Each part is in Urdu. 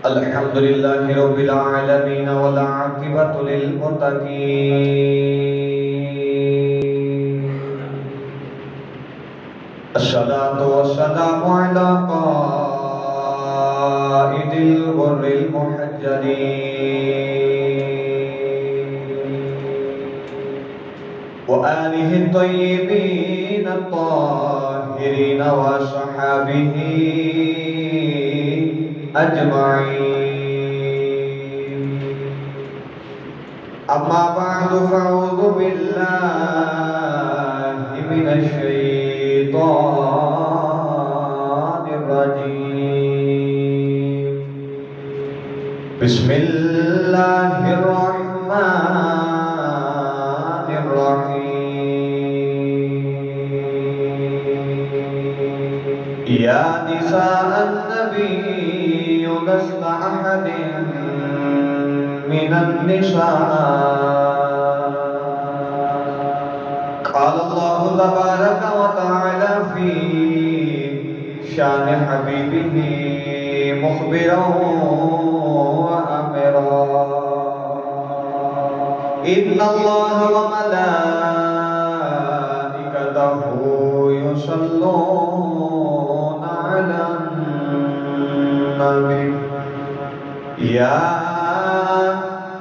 الحمد لله رب العالمين والعاقبة للمتقين الصلاة والسلام على قائد الغر المحجلين وآله الطيبين الطاهرين وصحابه أجمعين أما بعد فأعوذ بالله من الشيطان الرجيم بسم الله الرحمن الرحيم يا نساء النبي لست أحد من النساء قال الله تبارك وتعالى في شان حبيبه مخبرا وأمرا إن الله وملائكته يصلون على النبي يا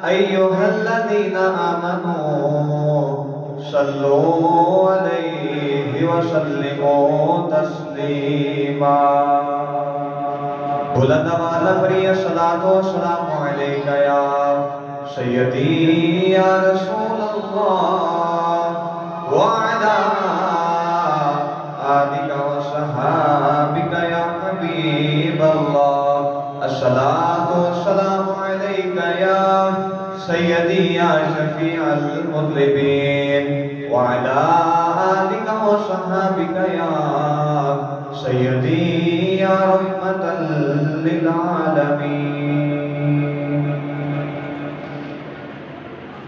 أيها الذين آمنوا صلوا عليه وسلموا تسليما بلند والا پڑھیے الصلاة والسلام علیک یا سیدی یا رسول اللہ وعلا آلک وصحابک یا حبیب اللہ الصلاة والسلام علیک یا سیدی یا شفیع المذنبین وعلا آلک وصحابک یا سیدی یا رحمت للعالمین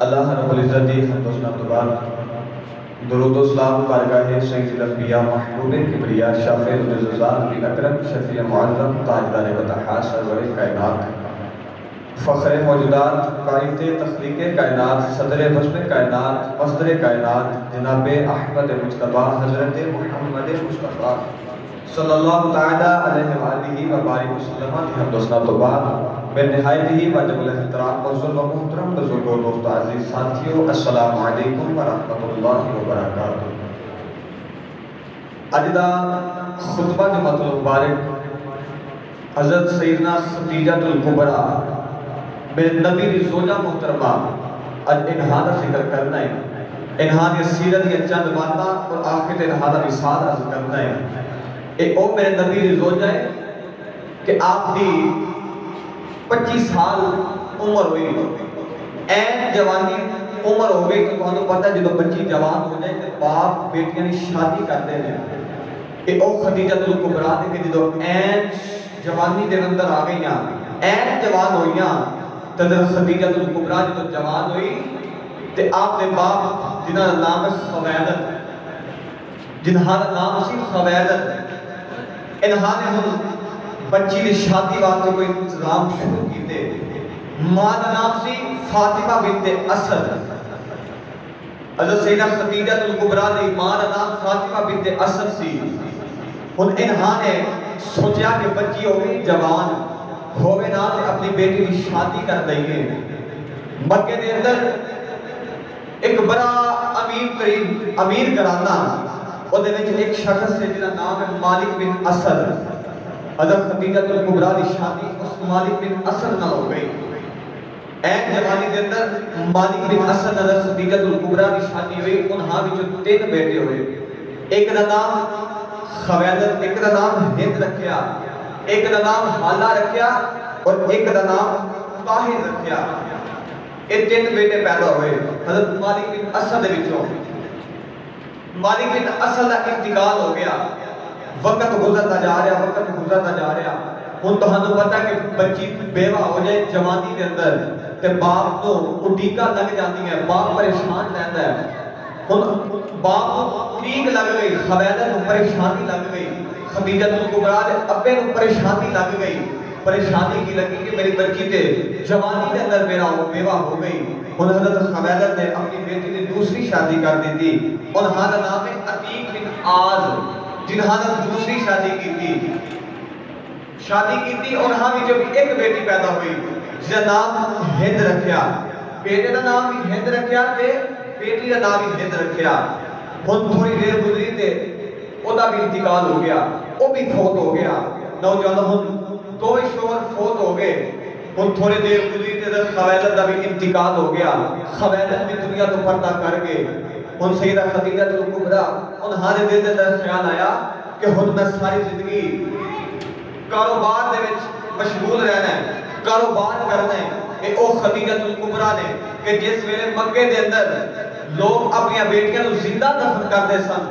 اللہ رب العزت حمد و ثنا کے بعد درود و سلام بارگاہ سید الانبیاء محبوب کبریا شافع الجزال نبی اکرم شفیع معظم تاجدار فتحات سرور کائنات فخر موجودات قائد تخلیق کائنات صدر بزم کائنات مصدر کائنات جناب احمد مجتبی حضرت محمد مصطفیٰ صلی اللہ تعالی علیہ وآلہ وبارک وسلم حمد و ثنا کے بعد میں نہایت ہی واجب الاحترام بزرگ و محترم بزرگ و دوست عزیز ساتھیوں السلام علیکم ورحمۃ اللہ وبرکاتہ اج دا خطبہ جمعۃ المبارک حضرت سیدنا خدیجہ الکبریٰ میرے نبی دی زوجہ محترمہ اج انہاں دا ذکر کرنا ہے انہاں دی سیرت یا چند باتاں اور آخر انہاں دا مثال عرض کرنا ہے اے او میرے نبی دی زوجہ ہے کہ آپ دی 25 سال عمر ہوئی این جوانی عمر ہو گئی تو تمہیں پتہ ہے جدو بچی جوان ہو جائے تو باپ بیٹیاں نے شادی کرتے ہیں اے او خدیجہ الکبریٰ دے کہ جدو این جوانی دے اندر آ گئی این جوان ہوئیاں تو خدیجہ الکبریٰ جدو جوان ہوئی تو آپ نے باپ جنہاں نام ہے خویلد جنہاں نام سی خویلد انہاں نے ہم بچی نے شادی واسطے کوئی انتظام شروع کیتے ماں کا نام سی فاطمہ بنت اسد حضرت سیدہ خدیجہ الکبریٰ دی ماں کا نام فاطمہ بنت اسد سی ان انہاں نے سوچیا کہ بچی ہوگی جوان ہوئے نا تے اپنی بیٹی کی شادی کر دیں گے مکے دے اندر ایک بڑا امیر گھرانہ اور دے وچ ایک شخص ہے جنہاں نام ہے مالک بن اسد حضرت خدیجہ الکبریٰ دی شادی اس مالک بن اسد نہ ہو گئی ایک جوانی دے اندر مالک بن اسد حضرت خدیجہ الکبریٰ دی شادی ہوئی انہاں وچوں 3 بیٹے ہوئے ایک دا نام خویلد ایک دا نام ہند رکھیا ایک دا نام حالہ رکھیا اور ایک دا نام طاہر رکھیا یہ 3 بیٹے پیدا ہوئے حضرت مالک بن اسد دے وچوں مالک بن اسد دا انتقال ہو گیا وقت گزرتا جا رہا ہن تہانوں پتہ کہ بچی بیوہ ہو جائے جوانی دے اندر تے باپ تو اڈیکا لگ جاتی ہے باپ پریشان رہتا ہے ہن باپ کو اڈیک لگ گئی خویلد کو پریشانی لگ گئی خدیجہ کبریٰ دے ابے نو پریشانی لگ گئی. پریشانی کی لگی کہ میری بچی تے جوانی دے اندر میرا بیوہ ہو گئی. ان حضرت خویلد نے اپنی بیٹی نے دوسری شادی کر دی تھی. انہاں دا نام ہے عتیق بن آز جنہاں نے دوسری شادی کی تھی. انہاں بھی جب ایک بیٹی پیدا ہوئی جس کا نام ہند رکھیا. بیٹے دا نام بھی ہند رکھیا تے بیٹی دا نام بھی ہند رکھیا. ہن تھوڑی دیر گزری تے او دا بھی انتقال ہو گیا. او بھی فوت ہو گیا. نوجوان ہن دو شوہر فوت ہو گئے. ہن تھوڑی دیر گزری تے خویلد دا بھی انتقال ہو گیا. خویلد بھی دنیا تو پردہ کر گئے. ہن سیدہ خدیجہ کبریٰ انہاں دے دل دے خیال آیا کہ ہن میں ساری زندگی کاروبار دے وچ مشغول رہنا ہے, کاروبار کرنا ہے. کہ او خدیجہ کبریٰ نے کہ جس ویلے مکے دے اندر لوگ اپنی بیٹیاں نو زندہ دفن کرتے سن,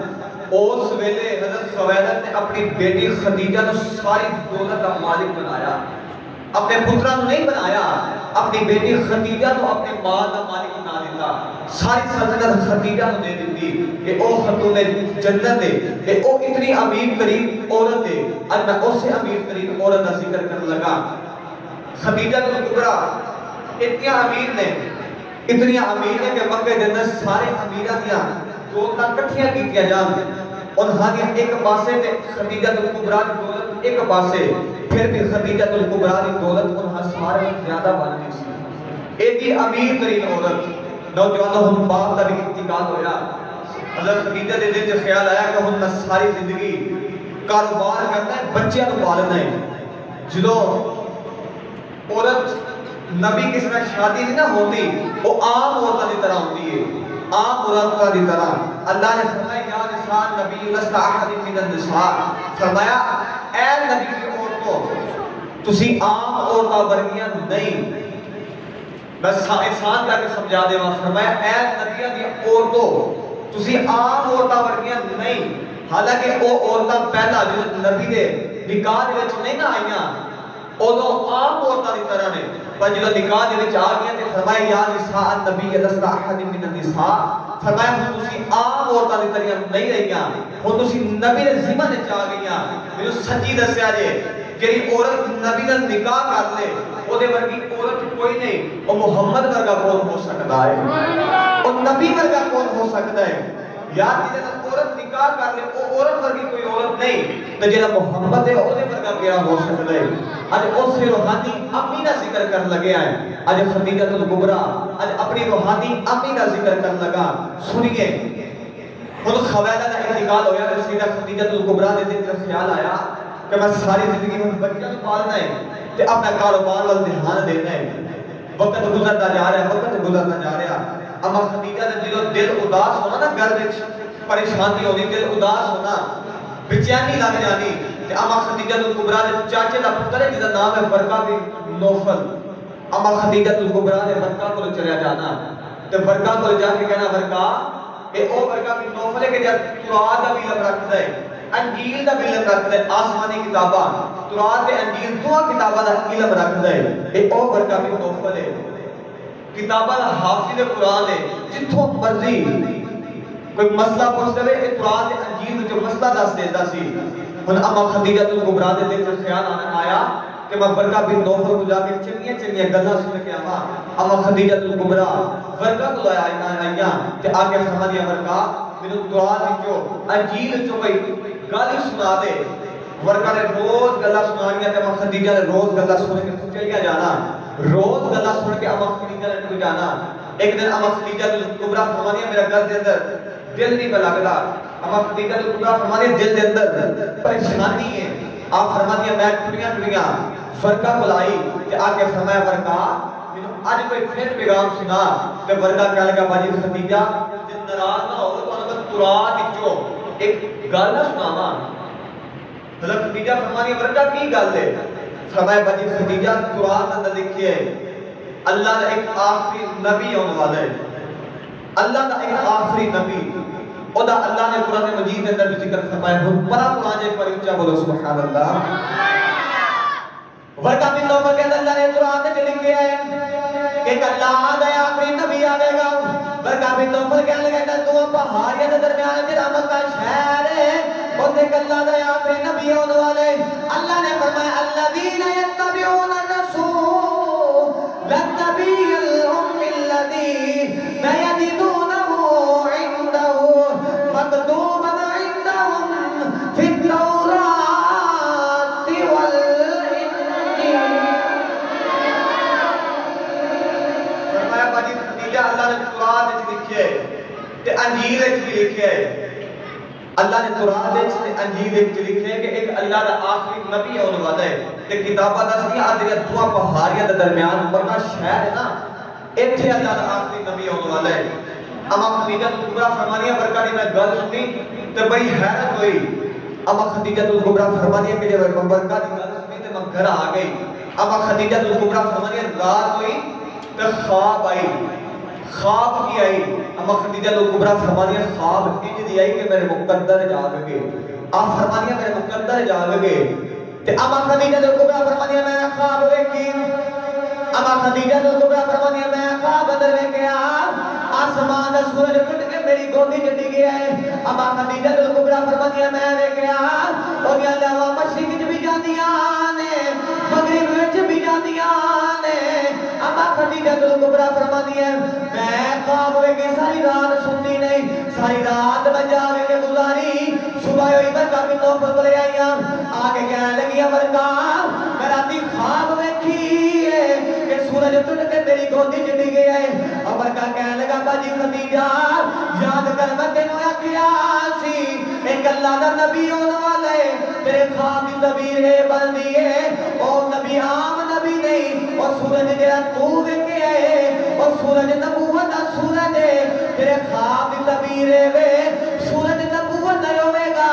اس ویلے حضرت خویلد نے اپنی بیٹی خدیجہ نو ساری دولت کا مالک بنایا. اپنے پترہ نو نہیں بنایا, اپنی بیٹی خدیجہ نو اپنے مال کا مالک بنا دیتا. ساری سلطنت خدیجہ نو دے دیتی کہ او خاتون جنت ہے, کہ او اتنی امیر ترین عورت ہے. آج میں اس سے امیر ترین عورت کا ذکر کرنے لگا. خدیجہ کبریٰ اتنی امیر ہے کہ مکے دے اندر سارے امیراں دیاں دولتاں کٹھیاں کیتیاں جان. انہاں دی ایک پاسے تے خدیجہ کبریٰ دی دولت ایک پاسے, پھر بھی خدیجہ کبریٰ دی دولت انہاں سارے زیادہ بن گئی سی. ایک امیر ترین عورت. نوجوانوں ہن باپ دا بھی انتقال ہویا. حضرت خدیجہ دے دل وچ خیال آیا کہ ہن میں ساری زندگی کاروبار کرنا ہے, بچیاں نو پالنا ہے. جدوں عورت نبی کس میں شادی نہیں نہ ہوتی, وہ عام عورتوں کی طرح ہوتی ہے, عام عورتوں کی طرح. اللہ نے فرمایا یا نساء نبی لست احد من النساء, فرمایا اے نبی کی عورتوں تسی عام عورتوں ورگیاں نہیں. بس انسان کر کے سمجھا دے وہاں, فرمایا اے نبی کی عورتوں تسی عام عورتوں ورگیاں نہیں. حالانکہ وہ عورتیں پہلا جو نبی دے نکاح دے وچ نہیں نہ آئیاں, اوہ عام عورتوں کی طرح نے, پر جب نکاح دے وچ آ گیا تے فرمایا یا نساء النبی لست احد من النساء, فرمایا ہن تسی عام عورتوں کی طرح نہیں رہیاں, ہن تسی نبی دے ذمہ وچ آ گئیاں. مینوں سچی دسیا جے جڑی عورت نبی نال نکاح کر لے او دے ورگی عورت کوئی نہیں. او محمد ورگا کون ہو سکدا ہے, او نبی ورگا کون ہو سکدا ہے. یار جے عورت نکاح کر لے او عورت ورگی کوئی عورت نہیں, تے جڑا محمد ہے او دے ورگا کیا ہو سکدا ہے. آج اس روحانی امی کا ذکر کرنے لگے ہیں. آج خدیجہ کبریٰ آج اپنی روحانی امی کا ذکر کرنے لگا. سنیے خود خویلد کا انتقال ہویا تو سیدہ خدیجہ کبریٰ نے دل کا خیال آیا کہ میں ساری زندگی میں بچیاں پالنا ہے تے اپنا کاروبار وال دھیان دینا ہے. وقت گزرتا جا رہا ہے, وقت گزرتا جا رہا. اما خدیجہ نے دل اداس ہونا نا, گھر وچ پریشانی ہونی, دل اداس ہونا, بچینی لگ جانی. اما خدیجہ کبریٰ نے چاچے دا پتر ہے جس کا نام ہے ورقہ بن نوفل. اما خدیجہ کبریٰ نے ورقہ کو چلیا جانا تے ورقہ کو جا کے کہنا ورقہ اے او ورقہ بن نوفل ہے کہ جب تورات دا بھی علم رکھدا ہے, انجیل دا بھی علم رکھدا ہے, آسمانی کتاباں تورات تے انجیل دو کتاباں دا علم رکھدا ہے. اے او ورقہ بن نوفل ہے, کتاباں دا حافظ قرآن ہے. جتھوں مرضی کوئی مسئلہ پوچھ دے اے تورات تے انجیل جو مسئلہ دس دیندا سی. ہن اما خدیجہ کبریٰ دے دل وچ خیال آیا کہ میں ورقہ بن نوفل کو جا کے چنگیاں گلاں سن کے آواں. اما خدیجہ کبریٰ ورقہ کو آئیاں تے آگے فرما دیا ورقہ مینوں تورات وچوں انجیل وچوں کوئی گل سنا دے. ورقہ نے روز گلاں سنانیاں تے اما خدیجہ نے روز گلاں سن کے چلیا جانا, روز گلاں سن کے اما خدیجہ نے جانا. ایک دن اما خدیجہ کبریٰ فرما دیا میرا گھر دے اندر دل نہیں لگدا. اما خدیجہ کبریٰ فرما دیا دل دے اندر پریشانی ہے. آپ فرما دیا میں ٹریاں ورقہ کو لائی کہ آگے فرمایا ورقہ مینوں اج کوئی پھر پیغام سنا. تے ورقہ کہہ لگا باجی خدیجہ جے ناراض نہ ہو تو میں تورات وچوں ایک گل نہ سناواں. حضرت خدیجہ فرما دیا ورقہ کی گل ہے؟ فرمایا باجی خدیجہ تورات اندر لکھیا ہے اللہ دا ایک آخری نبی ہونے والا ہے. اللہ دا ایک آخری نبی او دا اللہ نے قرآن مجید اندر بھی ذکر فرمایا. ہن پڑھا قرآن ایک بار اونچا بولو سبحان اللہ. ورقہ بن نوفل کے اللہ نے قرآن میں لکھا ہے کہ اللہ دا آخری نبی آئے گا. ورقہ بن نوفل کہنے لگا تو پہاڑیاں دے درمیان جڑا مکہ شہر ہے اور دیکھ اللہ دا آخری نبی ہونے والے اللہ نے فرمایا الذین یتبعون الرسول النبی الام الذی یجدونہ عندہ مکتوبا عندہم فی التوراۃ والانجیل فرمایا باجی خدیجہ اللہ نے تورات وچ لکھیا ہے تے انجیل وچ بھی لکھیا ہے اللہ نے تورات وچ تے انجیل وچ لکھیا ہے کہ ایک اللہ دا آخری نبی ہونے والا ہے تے کتاباں دسدیاں آدھیاں دو پہاڑیاں دے درمیان مکہ شہر ہے نا ایتھے اللہ دا آخری نبی ہونے والا ہے اما خدیجہ کبریٰ فرمانیہ برکہ دی میں گل سنی تے بڑی حیرت ہوئی اما خدیجہ کبریٰ فرمانیہ کہ جب برکہ دی گل سنی تے میں گھر آ گئی اما خدیجہ کبریٰ فرمانیہ رات ہوئی تے خواب آئی خواب کی آئی اما خدیجہ کبریٰ فرمانیہ خواب انج دی آئی کہ میرے مقدر جاگ گئے آپ فرمانیہ میرے مقدر جاگ گئے تے اما خدیجہ کبریٰ فرمانیہ میں خواب دیکھی اما خدیجہ کبریٰ فرمانیہ میں خواب اندر لے کے آسمان سورج ٹوٹ کے میری گودی چڑی گیا ہے اما خدیجہ کبریٰ فرمانیہ میں لے کے اور یا اللہ مشرق وچ بھی جاندیاں نے مغرب وچ بھی جاندیاں نے اما خدیجہ کبریٰ فرمانیہ میں خواب ہوئے کہ ساری رات سنتی نہیں ساری رات میں جاگ کے گزاری صبح ہوئی برکہ کی نوبت لے آئی آگے کہنے لگی برکہ میں راتی خواب دیکھی ہے کہ سورج ٹوٹ کے میری گودی چڑی گیا ہے اور برکہ کہنے لگا باجی خدیجہ یاد کر میں تینوں آکھیا سی ایک اللہ دا نبی ہونے والا ہے تیرے خواب کی تعبیر ہے بندی ہے اور نبی عام نبی نہیں اور سورج جڑا تو ویکھیا ہے اور سورج نبوت دا سورج ہے تیرے خواب کی تعبیر ہے وے سورج نبوت نہیں ہوے گا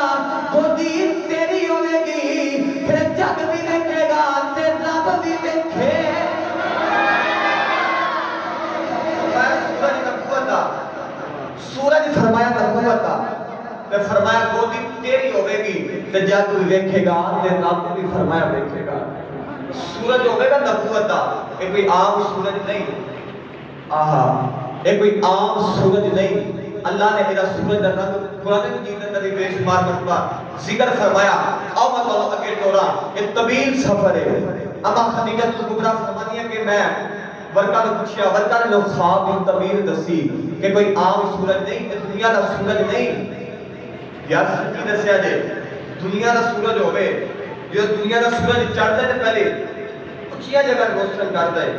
گودی تیری ہوے گی پھر جگ بھی دیکھے گا تے رب بھی دیکھے سورج فرمایا نبوت دا تے فرمایا گودی تیری ہوے گی تے جگ بھی دیکھے گا تے رب بھی فرمایا دیکھے گا سورج ہوے گا نبوت دا اے کوئی عام سورج نہیں آہا اے کوئی عام سورج نہیں اللہ نے میرا سورج دا رنگ قرآن مجید اندر بھی بے شمار مرتبہ ذکر فرمایا او میں تو اگے ٹورا ایک طویل سفر ہے اما خدیجہ کبریٰ فرمانیہ کہ میں ورکہ نے پوچھیا ورکہ نے جو خواب کی تعبیر دسی کہ کوئی عام سورج نہیں دنیا دا سورج نہیں یار سچی دسیا جے دنیا دا سورج ہوئے جو دنیا دا سورج چڑھتا ہے پہلے اچھیا جگہ روشن کرتا ہے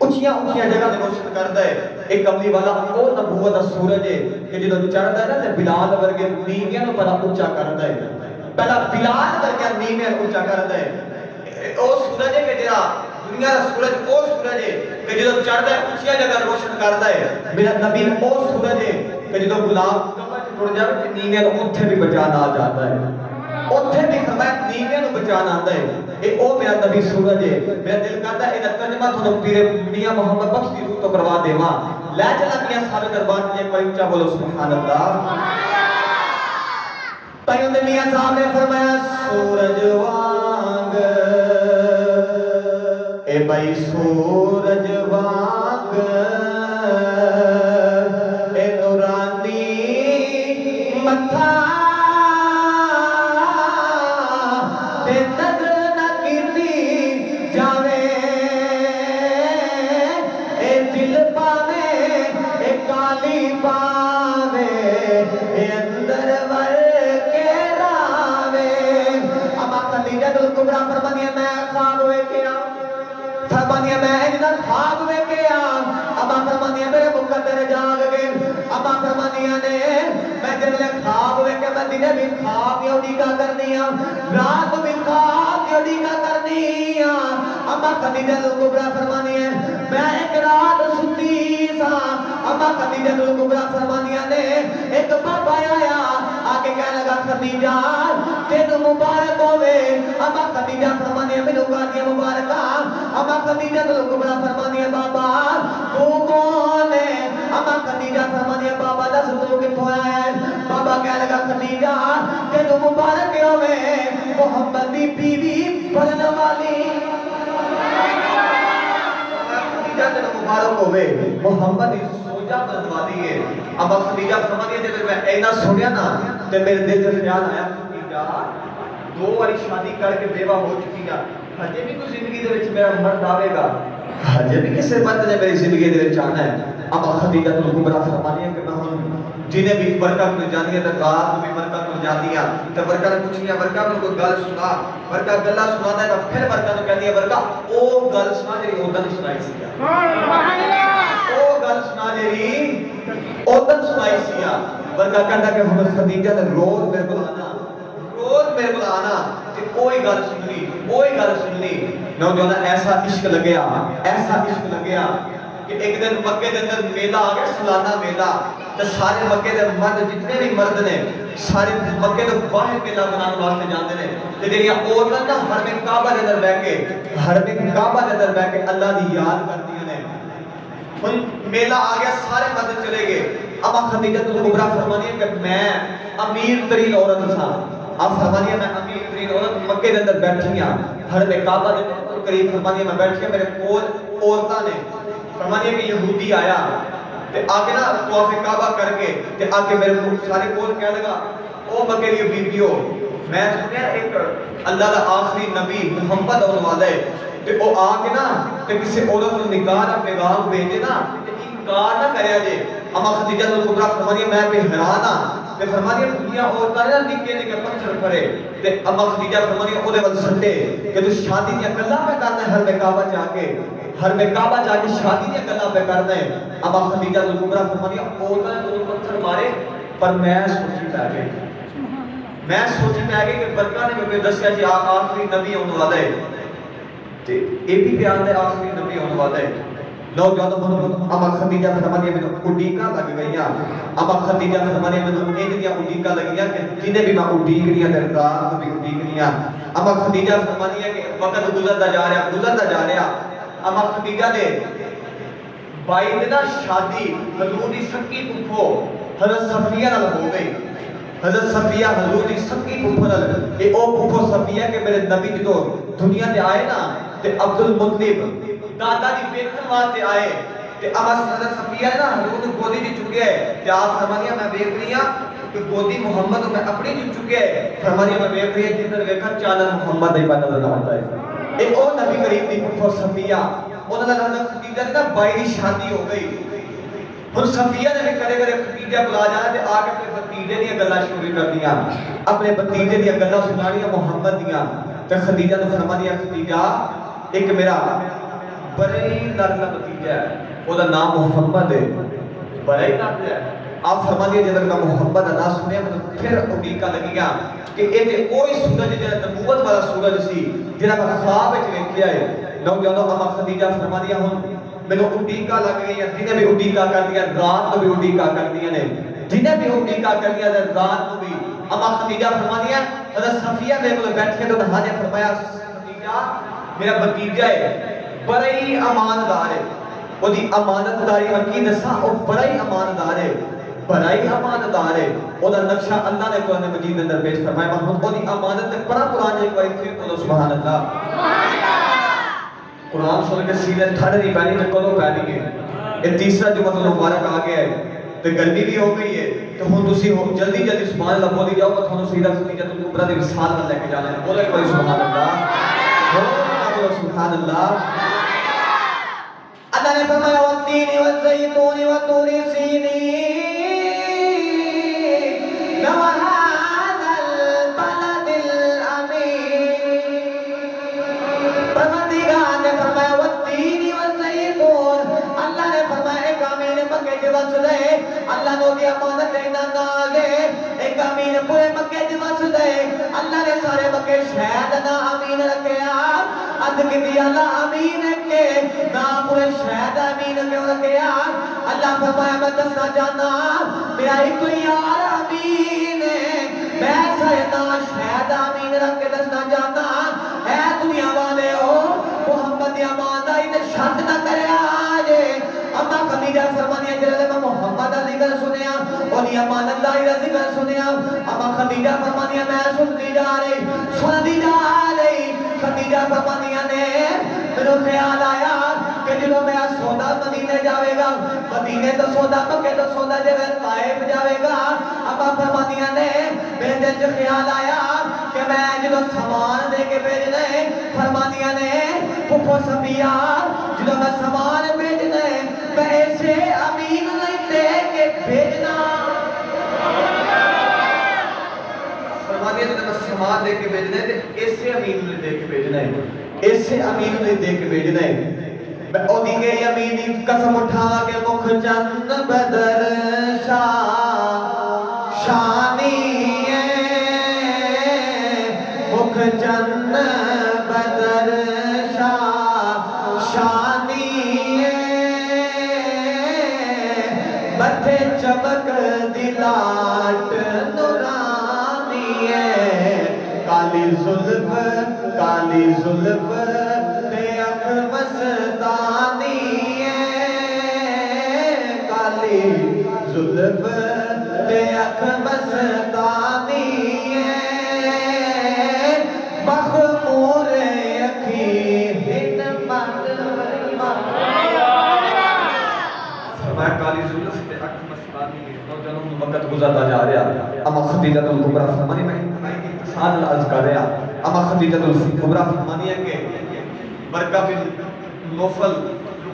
اچھیا جگہ روشن کرتا ہے ایک کملی والا او نبوت دا سورج ہے کہ جدو چڑھتا ہے نا تے بلال ورگے نیویاں نو بڑا اونچا کرتا ہے پہلا بلال ورگے نیویاں اونچا کرتا ہے او سورج ہے کہ جڑا دنیا دا سورج او سورج ہے کہ جدو چڑھتا ہے اونچیا جگہ روشن کرتا ہے میرا نبی او سورج ہے کہ جدو گلاب کمر ٹوٹ جائے تے نیویاں نو اوتھے بھی بچانا آ جاتا ہے اوتھے بھی فرمایا نیویاں نو بچانا آندا ہے اے او میرا نبی سورج ہے میرا دل کردا ہے اے ترجمہ تھانوں پیر میاں محمد بخش دی روح تو کروا دیواں لے چلا میاں صاحب دربار تے ایک بار اونچا بولو سبحان اللہ تائیوں دے میاں صاحب نے فرمایا سورج وانگ اے بھائی سورج وانگ اے نورانی متھا تے نظر نہ کیتی جاوے اے دل پاوے اے کالی پاوے اے اندر ور کے راوے اما خدیجہ کبریٰ فرمانیہ میں خواب ہوئے کیا فرمانیہ میں اجنا خواب ہوئے کیا اما فرمانیہ میرے مقدر جاگ گئے اما فرمانیہ نے میں جب لے خواب ہوئے کہ میں دنے بھی خواب یوڈی کا کرنی رات بھی خواب یوڈی کا کرنی اما خدیجہ کبریٰ فرمانیہ میں ایک رات سنتی سا اما خدیجہ کبریٰ فرمانیہ نے ایک بابا آیا آکے کہنے لگا خدیجہ تین مبارک ہوئے اما خدیجہ فرمانیہ میں نکانیہ مبارکہ اما خدیجہ کبریٰ فرمانیہ بابا تو کون ہے اما خدیجہ فرمانیہ بابا دس تو کتوں آیا ہے بابا کہنے لگا خدیجہ تین مبارک ہوئے محمد دی بیوی پڑھنے والی خدیجہ تین مبارک ہوئے محمد دی سوجا پڑھنے والی ہے اما خدیجہ فرمانیہ جب میں اینا سنیا نا تو میرے دل سے خیال آیا یار دو باری شادی کر کے بیوہ ہو چکی ہے ہجے بھی کوئی زندگی دے وچ میرا مرد آوے گا ہجے بھی کسے مرد نے میری زندگی دے وچ آنا ہے اما خدیجہ الکبریٰ فرمانی ہے کہ میں ہوں جنہیں بھی ورقہ کو جانی ہے تو رات بھی ورقہ کو جانی ہے تو ورقہ نے پوچھی ہے ورقہ کو گل سنا ورقہ گلہ سنا ہے تو پھر ورقہ نے کہتی ہے ورقہ او گل سنا جی اودن سنائی سیا او گل سنا جی اودن سنائی سیا ورقہ کہتا کہ ہمیں خدیجہ نے روز میرے بلانا کہ کوئی گل سن لی نوجوانا ایسا عشق لگیا کہ ایک دن مکے دے اندر میلہ آ گیا سالانہ میلہ تو سارے مکے دے مرد جتنے بھی مرد نے سارے مکے دے باہر میلہ بنانے واسطے جاندے نے تے جڑیاں عورتاں نا حرم کعبہ دے اندر بیٹھ کے اللہ دی یاد کردیاں نے ہن میلہ آ گیا سارے مرد چلے گئے اما خدیجہ الکبریٰ فرمانی ہے کہ میں امیر ترین عورت تھا آپ فرمانی ہے میں امیر ترین عورت مکے دے اندر بیٹھی ہاں حرم کعبہ دے قریب فرمانی ہے میں بیٹھی ہوں میرے کول عورتاں نے فرمانی ہے کہ یہودی آیا تے آگے نا طواف کعبہ کر کے تے آگے میرے سارے کول کہنے لگا او مکے دی بیبیو میں سنیا ایک اللہ دا آخری نبی محمد ہونے والا ہے تے او آگے نا تے کسی عورت کو نکاح دا پیغام بھیجے نا تے انکار نہ کریا جے اما خدیجہ الکبریٰ فرمانی ہے میں بے حیران ہاں تے فرمانی ہے دنیا عورتاں نے نکے پتھر پھرے تے اما خدیجہ فرمانی ہے اودے ول سٹے کہ تو شادی دی گلاں پہ کرنا ہے حرم کعبہ جا کے حرم کعبہ جا کے شادی دی گلاں پہ کرنا ہے اما خدیجہ الکبریٰ فرمانی ہے عورتاں نے دو پتھر مارے پر میں سوچی پہ گئی کہ برکہ نے مجھے دسیا جی آخری نبی ہونے والا ہے تے اے بھی بیان ہے آخری نبی ہونے والا ہے نوجوان اما خدیجہ فرمانی ہے میں اڈیکا لگ گئیاں اما خدیجہ فرمانی ہے میں ان دیا اڈیکا لگیاں کہ جنہیں بھی میں اڈیک رہی ہیں رات بھی اڈیک رہی ہیں اما خدیجہ فرمانی ہے کہ وقت گزرتا جا رہا اما خدیجہ نے بائی دینا شادی حضور دی سکی پھپھو حضرت صفیہ نال ہو گئی حضرت صفیہ حضور دی سکی پھپھو نال اے او پھپھو صفیہ کہ میرے نبی جدو دنیا تے آئے نا تے عبد المطلب دادا دی بیکھن واسطے آئے تے اما حضرت صفیہ ہے نا حضور دی گودی دی چکے ہے تے آپ فرمانی ہے میں دیکھ رہی ہوں کہ گودی محمد میں اپنی جو چکے ہے فرمانی ہے میں دیکھ رہی ہے جدھر ویکھا چادر محمد دی بات نظر آتا ہے اے او نبی کریم دی پھپھو صفیہ انہوں نے حضرت خدیجہ نے بائی دی شادی ہو گئی ہن صفیہ نے بھی کرے خدیجہ بلا جانا تے آ کے اپنے بھتیجے دی گلاں شروع کر دیا اپنے بھتیجے دی گلاں سنانیاں محمد دیاں تے خدیجہ نے فرمایا خدیجہ ایک میرا بڑے لڑکا بھتیجا ہے وہ دا نام محمد ہے بڑے لڑکا ہے آپ فرمایا جدر میں محمد نہ سنے میں پھر اڈیکا لگی گیا کہ اے تے کوئی سورج جڑا نبوت والا سورج سی جڑا میں خواب وچ ویکھیا ہے نوجوانوں اما خدیجہ فرمانیاں ہوں میں نے اڈیکا لگ گئی ہیں جنہیں بھی اڈیکا کر دیا رات کو بھی اڈیکا کر دیا نے جنہیں بھی اڈیکا کر دیا رات کو بھی اما خدیجہ فرمانیاں حضرت صفیہ میرے کو بیٹھ کے تو نہا نے فرمایا خدیجہ میرا بھتیجا ہے بڑا ہی اماندار ہے وہ دی امانتداری وکی نسا وہ بڑا ہی اماندار ہے وہ دا نقشہ اللہ نے قرآن مجید اندر پیش فرمایا ہم وہ دی امانت نے بڑا قرآن ایک بار پھر بولو سبحان اللہ قرآن سن کے سینے ٹھنڈ نہیں پہنی تو کدو پہنی ہے یہ تیسرا جو مطلب مبارک آ گیا ہے تو گرمی بھی ہو گئی ہے تو ہن تسی جلدی سبحان اللہ بولی جاؤ تو تھانوں سیدھا خدیجہ الکبریٰ دی مثال نال لے کے جانا ہے بولے کوئی سبحان اللہ بولو سبحان اللہ اللہ نے فرمایا والتین والزیتون والطور سینین وهذا البلد الامین پروردگار نے فرمایا والتین والزیتون اللہ نے فرمایا ایک امین مکے جو وسدے اللہ نے دی امانت دینا نال ایک امین پورے مکے جو وسدے اللہ نے سارے مکے شہد نہ امین رکھیا اد کی دی اللہ امین کے نا پورے شہد امین کے رکھیا اللہ فرمایا میں دسنا چاہنا میرا ایک یار امین میں سیدنا شہد امین رکھ کے دسنا چاہتا اے دنیا والے ہو محمد امانداری تے شرط نہ کرے آجے اما خدیجہ فرمانی جلالے میں محمد کا ذکر سنیا اور یہ امانتداری کا ذکر سنیا اما خدیجہ فرمانی میں سن دی جا رہی خدیجہ فرمانی نے میرے خیال آیا کہ جنہوں میں سودا مدینے جاوے گا مدینے تو سودا مکے تو سودا جب طائف جاوے گا اما فرمانی نے میرے دل جو خیال آیا کہ میں جدو سامان دے کے بھیجنا ہے فرمانیاں نے پھپھو صفیہ جدو میں سامان بھیجنا ہے میں ایسے امین نہیں دے کے بھیجنا فرمانیاں جدو میں سامان دے کے بھیجنا ہے ایسے امین نہیں دے کے بھیجنا ہے ایسے امین نہیں دے کے بھیجنا ہے میں اودی گئی امینی قسم اٹھا کے مکھ چند بدر شانی مکھ چند بدر شانی متھے چمک دلاٹ نورانی کالی زلف تے اکھ مستانی کالی زلف تے اکھ مستانی مخمور اکھی ہن مت فرمایا کالی زلف تے اکھ مستانی نوجوان وقت گزرتا جا رہا اما خدیجہ الکبریٰ فرمانی میں اتصال عرض کر رہا اما خدیجہ الکبریٰ فرمانی ہے کہ برکہ بن نوفل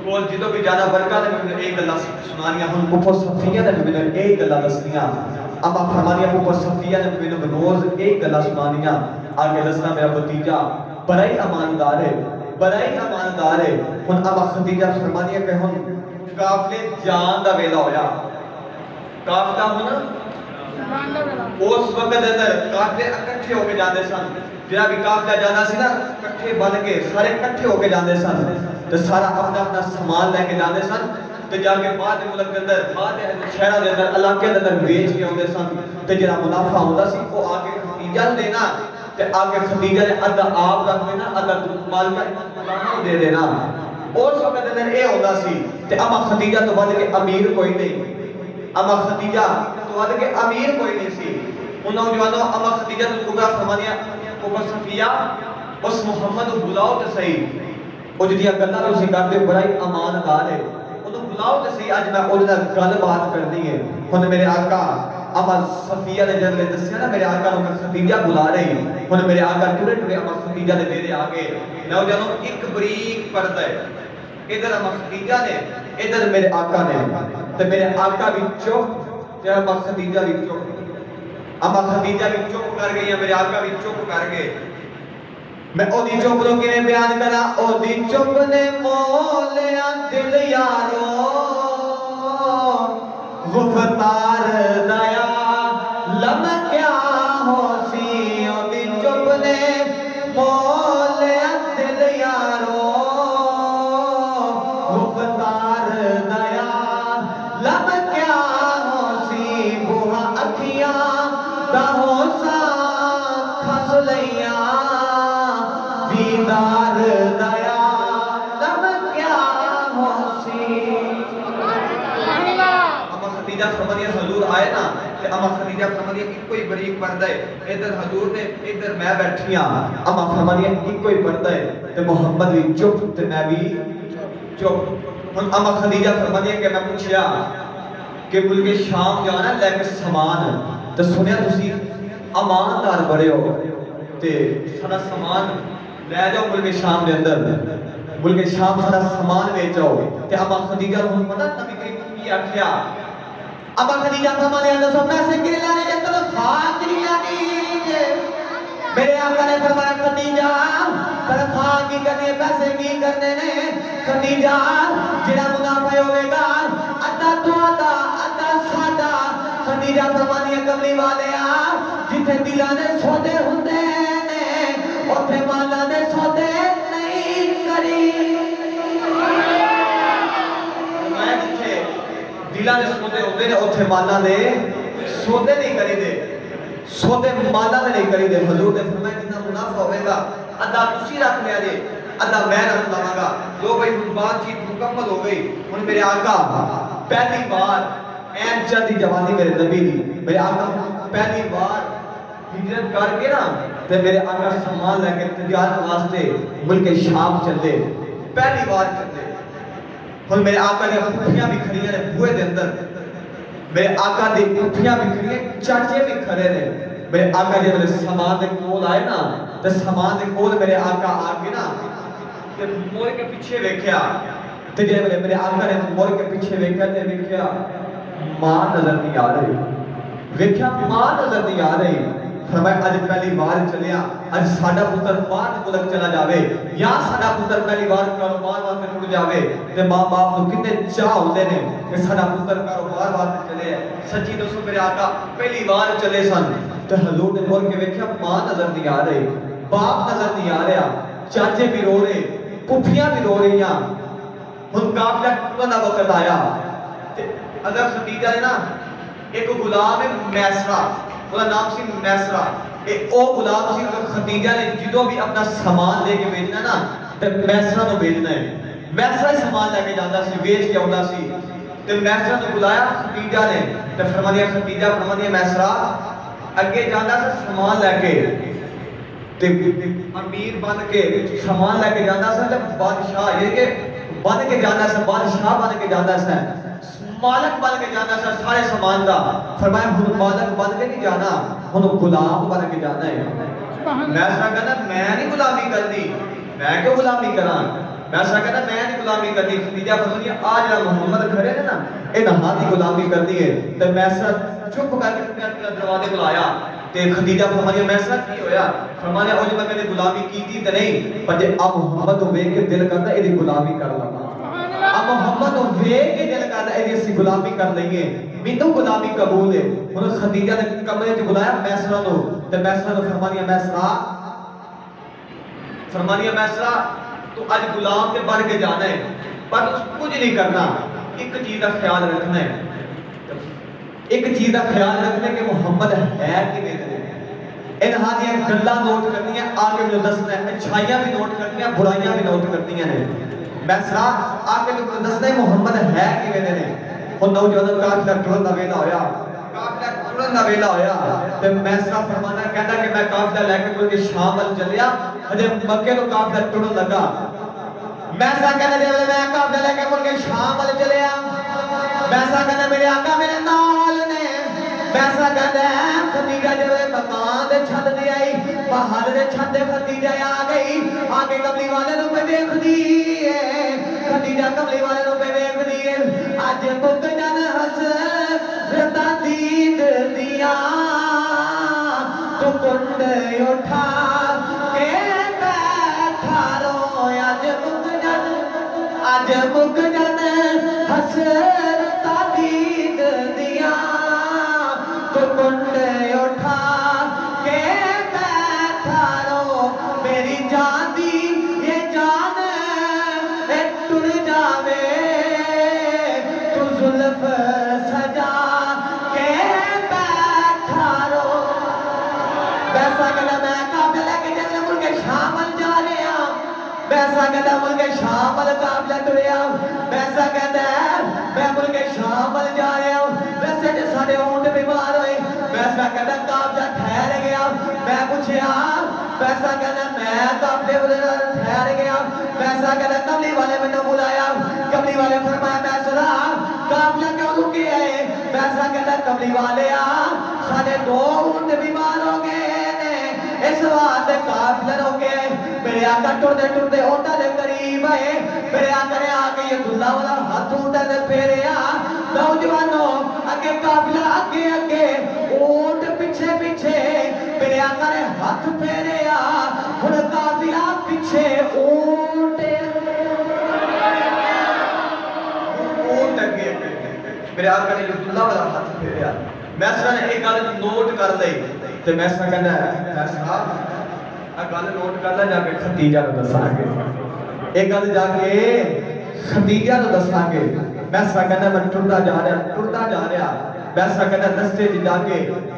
کول جدو بھی جانا برکہ نے میں ایک گلہ سنانیاں ہن پھپھو صفیہ نے میں ایک گلہ دسنیاں اما فرمانیاں پھپھو صفیہ نے میں روز ایک گلہ سنانیاں آگے دسنا میرا بھتیجا بڑائی اماندار ہے ہن اما خدیجہ فرمانیاں کہ ہن قافلے جان دا ویلا ہویا قافلہ ہن اس وقت اندر قافلے اکٹھے ہو کے جاندے سن جہاں بھی قافلہ جانا سی نا کٹھے بن کے سارے کٹھے ہو کے جاندے سن تو سارا اپنا سامان لے کے جاندے سن تو جا کے بعد ملک کے اندر بعد شہرہ کے اندر علاقے کے اندر بیچ کے ہوندے سن تو جہاں منافع ہوتا سی وہ آگے خدیجہ دینا تو آگے خدیجہ نے ادھا آپ رکھ دینا ادھا مال کا دے دینا اس وقت اندر اے ہوتا سی تو اما خدیجہ تو بعد کے امیر کوئی نہیں اما خدیجہ تو بعد کے امیر کوئی نہیں سی ان نوجوانوں اما خدیجہ الکبریٰ فرمانیاں پھپھو صفیہ اس محمد بلاؤ تے صحیح او جدی گلاں تسی کردے بڑائی اماندار ہے انہوں بلاؤ تے صحیح اج میں اودے نال گل بات کرنی ہے ہن میرے آقا اما صفیہ نے جب دسیا نا میرے آقا نوں خدیجہ بلا رہی ہن میرے آقا ٹرے ٹرے اما خدیجہ دے میرے آگے نوجوانوں ایک بریک پردہ ہے ادھر اما خدیجہ نے ادھر میرے آقا نے تے میرے آقا بھی چپ تے اما خدیجہ بھی چپ اما خدیجہ بھی چپ کر گئی ہیں میرے آقا بھی چپ کر گئے میں او دی چپ رو کے بیان کرا او دی چپ نے مولیا دل یارو غفتار دیا لم کیا ہو سی او دی چپ نے مولیا دل یارو غفتار دیا لم کیا ہو سی بوہا اکھیاں دہو سا کھس لیا دیدار دیا لب کیا ہو سی اما خدیجہ فرمانیہ حضور آئے نا کہ اما خدیجہ فرمانیہ ایک کوئی بریک پردہ ہے ادھر حضور نے ادھر میں بیٹھیاں اما فرمانیہ ایک کوئی پردہ ہے تو محمد بھی چپ تو میں بھی چپ اما خدیجہ فرمانیہ کہ میں پوچھیا کہ ملک شام جانا لے کے سامان تو سنیا تسی اماندار بڑے ہو تے سارا سامان لے جاؤ ملک شام دے اندر ملک شام سارا سامان لے جاؤ تے اما خدیجہ کو پتہ نبی کریم کی آکھیا اما خدیجہ فرمانے اللہ سو پیسے کی لانے جب تک خاک نہیں لانی میرے آقا نے فرمایا خدیجہ تنخواہ کی کرنی ہے پیسے کی کرنے نے خدیجہ جنہ منافع ہوئے گا ادا تو ادا سادا خدیجہ فرمانی ہے کملی والے جتھے دلانے سودے ہوندے نے اتھے مالا نے سودے نہیں کری فرمایا جتھے دلانے سودے ہوندے نے اتھے مالا نے سودے نہیں کری دے سودے مالا نے نہیں کری دے حضور نے فرمایا جتنا منافع ہوئے گا ادا تسی رکھ لیا جے ادا میں رکھ لواں گا لو بھائی بات چیت مکمل ہو گئی ہن میرے آقا پہلی بار این چاہتی جوانی میرے نبی دی میرے آقا پہلی بار ہجرت کر کے نا تے میرے آقا سامان لے کے تجارت واسطے ملک شام چلے پہلی بار چلے ہن میرے آقا نے پٹھیاں بھی کھڑی ہیں بوئے دے اندر میرے آقا دی پٹھیاں بھی کھڑی ہیں چاچے بھی کھڑے نے میرے آقا جی میرے سامان دے کول آئے نا تے سامان دے کول میرے آقا آگے نا تے موڑ کے پیچھے ویکھیا تے جے میرے آقا نے موڑ کے پیچھے ویکھیا تے ویکھیا ماں نظر نہیں آ رہی ویکھیا ماں نظر نہیں آ رہی فرمایا اج پہلی بار چلیا اج ساڈا پتر باہر ملک چلا جاوے یا ساڈا پتر پہلی بار کاروبار واسطے ٹر جاوے تے ماں باپ نوں کتنے چاہ ہوندے نے کہ ساڈا پتر کاروبار واسطے چلے سچی دسو میرے آقا پہلی بار چلے سن تے حضور نے مڑ کے ویکھیا ماں نظر نہیں آ رہی باپ نظر نہیں آ رہا چاچے بھی رو رہے پھوپھیاں بھی رو رہیاں ہن قافلہ ٹرن دا وقت آیا تے اگر خدیجہ نے نا ایک غلام ہے میسرہ وہ نام سی میسرہ او غلام سی خدیجہ نے جدوں بھی اپنا سامان لے کے بھیجنا نا تے میسرہ نو بھیجنا ہے میسرہ سامان لے کے جاندا سی بیچ کے آوندا سی تے میسرہ نو بلایا خدیجہ نے تے فرما دیا خدیجہ فرما دیا میسرہ اگے جاندا سی سامان لے کے تے امیر بن کے سامان لے کے جاندا سی تے بادشاہ یہ کہ بن کے جاندا سی بادشاہ بن کے جاندا سی مالک بن کے جانا سر سارے سامان دا فرمایا ہن مالک بن کے نہیں جانا ہن غلام بن کے جانا ہے میں سا کہنا میں نہیں غلامی کرنی میں کیوں غلامی کراں میں سا کہنا میں نہیں غلامی کرنی خدیجہ فرماتی آج محمد کھڑے نے نا اے نہاں دی غلامی کرنی ہے تے میں سا چپ کر کے دروازے کو لایا تے خدیجہ فرماتی میں سا کی ہویا فرمایا او جو میں کدے غلامی کیتی تے نہیں پر جے اب محمد نو ویکھ کے دل کردا اے دی غلامی کر لواں اب محمد نو ویکھ کے دل کردا اے دی اسی غلامی کر لئیے مینوں غلامی قبول ہے ہن خدیجہ نے کمرے وچ بلایا میسرہ نو تے میسرہ نو فرمایا میسرہ تو اج غلام تے بن کے جانا ہے پر کچھ نہیں کرنا ایک چیز دا خیال رکھنا ہے ایک چیز دا خیال رکھنا ہے کہ محمد ہے کہ نہیں انہاں دیاں گلاں نوٹ کرنیاں آگے مجھے دسنا ہے اچھائیاں بھی نوٹ کرنیاں برائیاں بھی نوٹ کرنیاں نے میسرہ آگے مجھے دسنا ہے محمد ہے کہ نہیں ہن نوجوانوں قافلہ ٹرن دا ویلا ہویا قافلہ ٹرن دا ویلا ہویا تے میسرہ فرمانا کہندا کہ میں قافلہ لے کے ملک شام ول چلیا اجے مکے تو قافلہ ٹرن لگا میسرہ کہندا جے میں قافلہ لے کے ملک شام ول چلیا میسرہ کہندا میرے آقا میرے نال نے میسرہ کہندا خدیجہ جے مکان دے چھت تے آئی باہر دے چھت تے خدیجہ آ گئی آگے کملی والے نوں پہ دیکھدی ہے خدیجہ کملی والے نوں پہ دیکھدی ہے اج بک جن حسرت دید دیاں تو کنڈ اٹھا کے بیٹھا رو اج بک جن حسرت دید دیاں تو کنڈ اٹھا کے بیٹھا رو میری جان دی یہ جان ٹر جاوے تو زلف سجا کے بیٹھا رو بیسا کہنا میں قافلہ لے کے جنگل ملک شام ول جا رہا بیسا کہنا ملک شام ول قافلہ ٹریا بیسا کہنا میں ملک شام ول جا رہا ہوں ویسے جو سارے اونٹ بیمار ہوئے بیسا کہنا قافلہ ٹھہر گیا میں پوچھیا بیسا کہنا میں قافلے ٹھہر گیا بیسا کہنا کملی والے میں نے بلایا کملی والے فرمایا بیسرہ قافلہ کیوں رکے ہے بیسا کہنا کملی والے سارے دو اونٹ بیمار ہو گئے اس وقت قافلہ روکے میرے آقا ٹردے ٹردے اونٹا دے قریب آئے میرے آقا نے آگے یہ دلہ والا ہاتھ اونٹا دے پھیرے نوجوانوں اگے قافلہ اگے اگے اونٹ پیچھے پیچھے میرے آقا نے ہاتھ پھیرے ہن قافلہ پیچھے اونٹ اگے میرے آقا نے یہ دلہ والا ہاتھ پھیرے میسرہ نے ایک گل نوٹ کر لئی تے میسرہ کہندا ہے میسرہ گل نوٹ کر لے جا کے خدیجہ نو دساں گے ایک گل جا کے خدیجہ نو دساں گے میسرہ کہندا میں ٹردا جا رہا میسرہ کہندا رستے وچ جا کے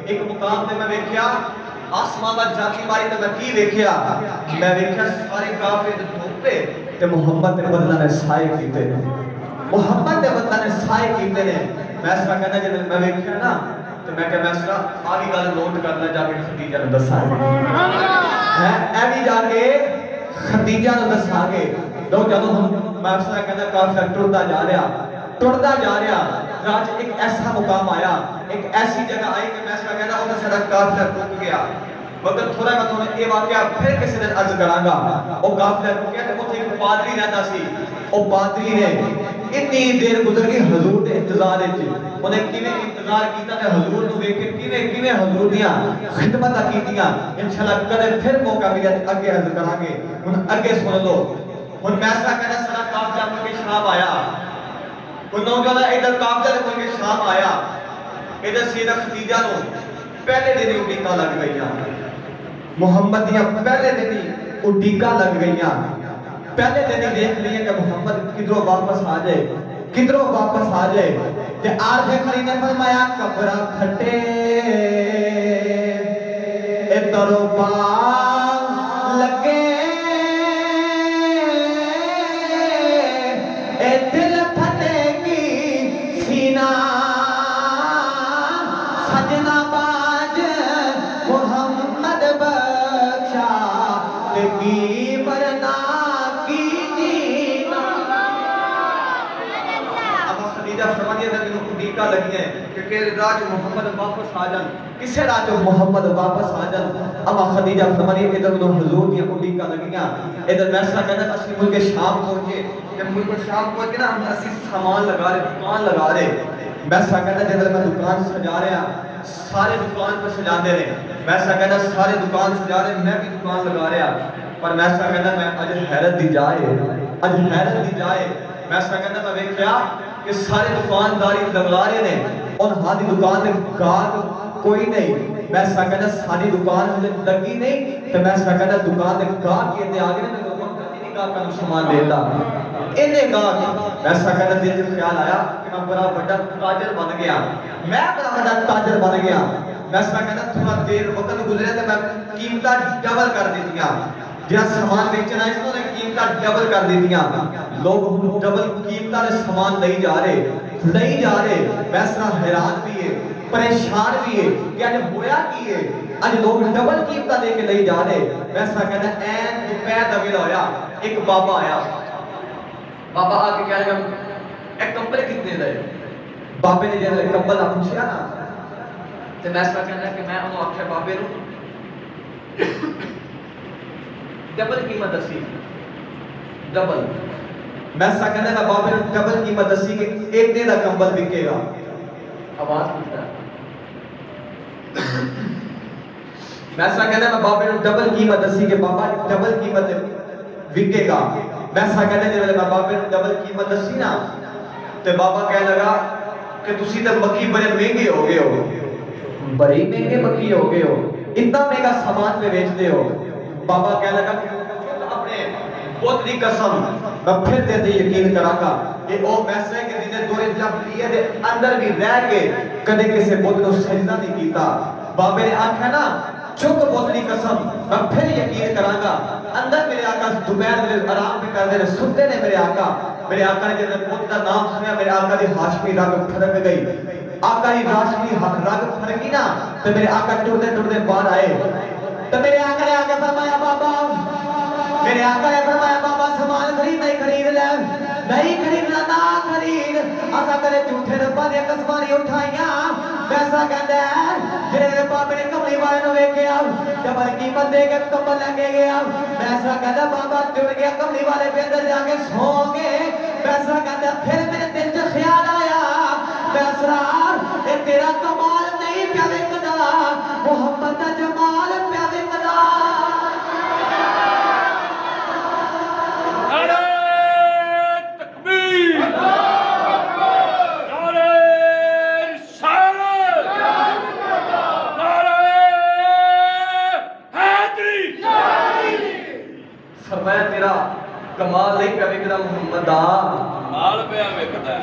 ایک مقام تے میں ویکھیا آسمان وچ جاتی ماری تے میں کی ویکھیا میں ویکھیا سارے قافلے تے دھوپے تے محمد دے بدلاں نے سائے کیتے نے محمد دے بدلاں نے سائے کیتے نے میسرہ کہندا جے میں ویکھیا نا تو میں کہ میسرہ آگے گل نوٹ کرنا جا کے خدیجہ نو دساں گے اے بھی جا کے خدیجہ نو دساں گے لو جدوں میسرہ کہندا قافلہ ٹردا جا رہا راج ایک ایسا مقام آیا، ایک ایسی جگہ آئی کہ میں سا کہنا ہوتا سارا قافلہ رک گیا، مگر تھوڑا میں تمہیں یہ واقعہ پھر کسی دن عرض کروں گا۔ وہ قافلہ رک گیا تو ایک پادری رہتا سی، وہ پادری نے اتنی دیر گزر گئی حضور کے انتظار وچ، انہیں کیویں انتظار کیتا تے حضور نو ویکھ کے کیویں حضور دیاں خدمتاں کیتیاں۔ انشاءاللہ کدے پھر موقع ملے تے اگے عرض کریں گے، ہن اگے سن لو۔ ہن میں سا کہنا سارا قافلہ مل کے شام آیا، کوئی نوجوان ادھر قافلہ مل کے شام آیا، ادھر سیدہ خدیجہ نو پہلے دن اڈیکاں لگ گئیاں، محمد دیاں پہلے دن اڈیکاں لگ گئیاں، پہلے دن ہی دیکھ رہی ہے کہ محمد کدھروں واپس آ جائے، کدھروں واپس آ جائے۔ تے عارف قری نے فرمایا کبرا پھٹے اے ترو پا لگے اے دل پھٹے کی سینہ سجنا باج محمد بخشا تے کی برنا فرمانی ہے کہ اڈیکاں لگی ہیں کہ راج محمد واپس آ جان، کسے راج محمد واپس آ جان۔ اما خدیجہ فرمانی ہے ادھر حضور کی اڈیکاں لگیاں، ادھر میسا کہنا تھا اسی ملک شام پہنچے، جب ملک شام پہنچے نا ہم اسی سامان لگا رہے، دکان لگا رہے۔ میسا کہنا جب میں دکان سجا رہا، سارے دکان پر سجا دے رہے، میسا کہنا سارے دکان سجا رہے، میں بھی دکان لگا رہا، پر میسا کہنا میں اج حیرت دی جائے، اج حیرت دی جائے۔ میسا کہنا میں ویکھیا کہ سارے دکانداری لگا رہے ہیں اور ہاتھی دکان میں گاہک کوئی نہیں۔ میں سا کہنا ساری دکان مجھے لگی نہیں تو میں سا کہنا دکان میں گاہک یہ آگے میں دکان کرتی نہیں گاہک کا سامان دیتا انہیں گاہک۔ میں سا کہنا دل سے خیال آیا کہ میں بڑا بڑا تاجر بن گیا، میں بڑا بڑا تاجر بن گیا۔ میں سا کہنا تھوڑا دیر وقت گزرے تو میں قیمتاں ڈبل کر دیتیاں، جہاں سامان بیچنا ہے اس نے قیمتاں ڈبل کر دیتیاں، لوگ ڈبل قیمتاں نے سامان لئی جا رہے۔ میسرا حیران بھی ہے، پریشان بھی ہے کہ آج ہویا کی ہے، آج لوگ ڈبل قیمتاں دے کے لئی جا رہے۔ میسرا کہنا این دوپہر دا ویلا ہویا، ایک بابا آیا، بابا آ کے کہہ رہا ایک کمبل کتنے دے؟ بابے نے جب کمبل آپ پوچھیا نا تو میسرا کہنا کہ میں انہوں آکھیا بابے نو ڈبل قیمت دسی، ڈبل۔ میں سا کہنا ہے بابے نے ڈبل قیمت دسی کہ ایک دے دا کمبل بکے گا۔ آواز پوچھتا ہے میں سا کہنا ہے بابے نے ڈبل قیمت دسی کہ بابا ڈبل قیمت بکے گا۔ میں سا کہنا ہے جب بابے نے ڈبل قیمت دسی نا تو بابا کہہ لگا کہ تسی تو مکی بڑے مہنگے ہو گئے ہو، بڑی مہنگے مکی ہو گئے ہو، اتنا مہنگا سامان پہ بیچتے ہو۔ بابا کہہ لگا کہ اپنے بہت دی قسم میں پھر تے یقین کراں گا کہ او پیسے کے دینے دورے جب لیے دے اندر بھی رہ کے کدے کسے بہت کو سجدہ نہیں کیتا۔ بابے نے آکھا نا چک بہت دی قسم میں پھر یقین کراں گا، اندر میرے آقا دوپہر میرے آرام پہ کر دے ستے نے میرے آقا نے جب بہت دا نام سنیا میرے آقا دی ہاشمی رگ پھرک گئی، آقا دی ہاشمی رگ پھرکی نا تو میرے آقا ٹردے باہر آئے تو میرے آقا نے آگے فرمایا بابا، میرے آقا نے فرمایا بابا سامان خرید نہیں خرید لے، نہیں خریدنا نہ خرید، آقا کرے جھوٹے ربا دے قسمانی اٹھائیاں۔ ویسا کہتا ہے میرے بابے نے کملی والے نو ویکھ گیا، ڈبل قیمت دے کے کمبل لگے گیا۔ ویسا کہتا بابا ٹر گیا کملی والے پہ اندر جا کے سو گے۔ ویسا کہتا پھر میرے دل سے خیال آیا ویسا اے تیرا کمال نہیں پیا وکدا، محمد دا جمال پیا وکدا۔ فرمایا تیرا کمال نہیں پیا وکدا محمد دا، کمال پیا وکدا۔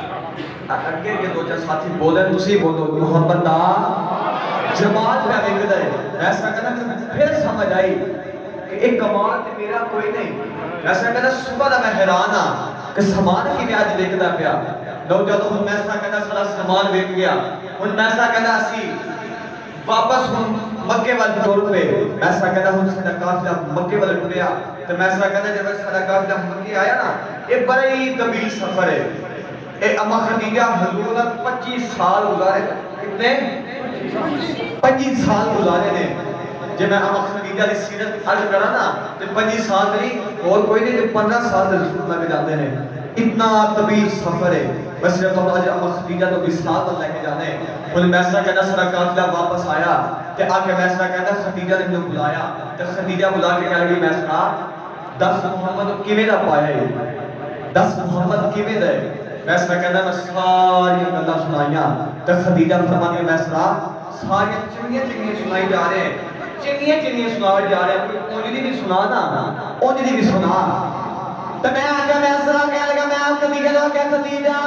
اگے کے دو چار ساتھی بولے تسی بولو محمد دا جمال پیا وکدا ہے۔ ایسا کہنا پھر سمجھ آئی کہ ایک کمال تے میرا کوئی نہیں۔ ایسا کہنا صبح دا میں حیران ہاں کہ سامان کی بھی آج وکدا پیا۔ لوگ جدو ہن میسا کہنا سارا سامان وک گیا، ہن میسا کہنا اسی واپس ہن مکے وال ٹر پے۔ ایسا کہنا ہن سارا قافلہ مکے وال ٹریا تو میسا کہنا جب سارا قافلہ مکے آیا نا یہ بڑی طویل سفر ہے، اے اما خدیجہ حضور نے 25 سال گزارے. کتنے؟ 25 سال گزارے نے. جب میں اما خدیجہ کی سیرت عرض کرا نا تو 25 سال نہیں اور کوئی نہیں، جو 15 سال لگ جاتے ہیں. اتنا طویل سفر ہے. بس صرف اللہ جب اما خدیجہ تو 20 سال پر لے کے جانے. انہیں میسرہ کہنا سارا قافلہ واپس آیا کہ آگے میسرہ کہنا خدیجہ نے انہیں بلایا. تو خدیجہ بلا کے کہہ لگی میسرہ 10 محمد کیویں دا پایا ہے، 10 محمد کیویں دے. میسرہ کہنا میں ساری گلاں سنائیاں. تو خدیجہ فرمانی میسرہ ساری چنگیاں چنگیاں سنائی جا رہے ہیں، چنگیاں چنگیاں سنائی جا رہے ہیں. اونجی بھی سنا نا، اونجی بھی سنا. تو میں آگے میسرہ کہہ لگا میں آپ خدیجہ دو کہ خدیجہ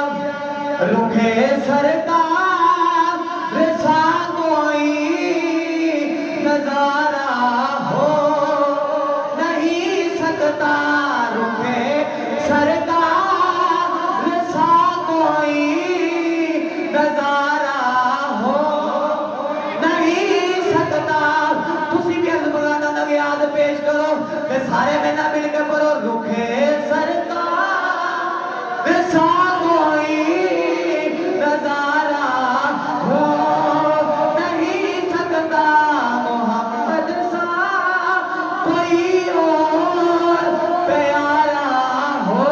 رکھے سرکار رسا کوئی نظارہ ہو نہیں سکتا. رکھے سرکار رسا کوئی نظارہ ہو نہیں سکتا. تسی کے زبانہ نگیاد پیش کرو کہ سارے میں نہ مل کے پڑھو. رکھے سرکار رسا کوئی نظارہ ہو نہیں سکتا. محمد سا کوئی اور پیارا ہو